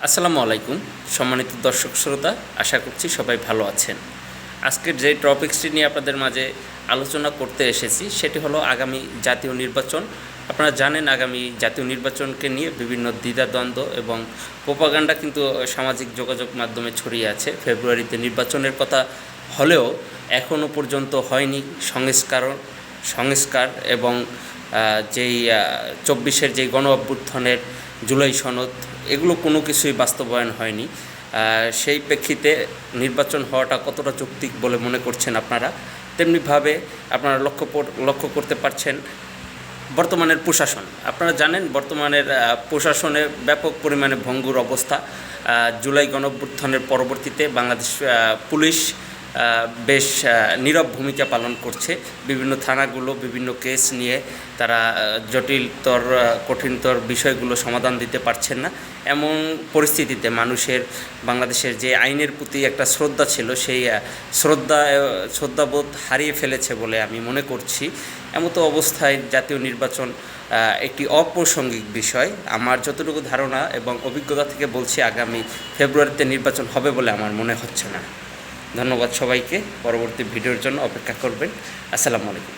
আসসালামু আলাইকুম সম্মানিত দর্শক শ্রোতা, আশা করছি সবাই ভালো আছেন। আজকের যে টপিকসটি নিয়ে আপনাদের মাঝে আলোচনা করতে এসেছি সেটি হলো আগামী জাতীয় নির্বাচন। আপনারা জানেন আগামী জাতীয় নির্বাচনকে নিয়ে বিভিন্ন দ্বিধাদ্বন্দ্ব এবং প্রোপাগান্ডা কিন্তু সামাজিক যোগাযোগ মাধ্যমে ছড়িয়ে আছে। ফেব্রুয়ারিতে নির্বাচনের কথা হলেও এখনও পর্যন্ত হয়নি সংস্কার এবং যেই 24-এর যেই গণ অভ্যুত্থানের জুলাই সনদ, এগুলো কোনো কিছুই বাস্তবায়ন হয়নি। সেই প্রেক্ষিতে নির্বাচন হওয়াটা কতটা যৌক্তিক বলে মনে করছেন আপনারা? তেমনিভাবে আপনারা লক্ষ্য করতে পারছেন বর্তমানের প্রশাসন। আপনারা জানেন বর্তমানের প্রশাসনে ব্যাপক পরিমাণে ভঙ্গুর অবস্থা। জুলাই গণঅভ্যুত্থানের পরবর্তীতে বাংলাদেশ পুলিশ বেশ নীরব ভূমিকা পালন করছে। বিভিন্ন থানাগুলো বিভিন্ন কেস নিয়ে তারা জটিলতর কঠিনতর বিষয়গুলো সমাধান দিতে পারছেন না। এমন পরিস্থিতিতে মানুষের বাংলাদেশের যে আইনের প্রতি একটা শ্রদ্ধা ছিল, সেই শ্রদ্ধাবোধ হারিয়ে ফেলেছে বলে আমি মনে করছি। এমতো অবস্থায় জাতীয় নির্বাচন একটি অপ্রাসঙ্গিক বিষয়। আমার যতটুকু ধারণা এবং অভিজ্ঞতা থেকে বলছি, আগামী ফেব্রুয়ারিতে নির্বাচন হবে বলে আমার মনে হচ্ছে না। ধন্যবাদ সবাইকে। পরবর্তী ভিডিওর জন্য অপেক্ষা করবেন। আসসালামু আলাইকুম।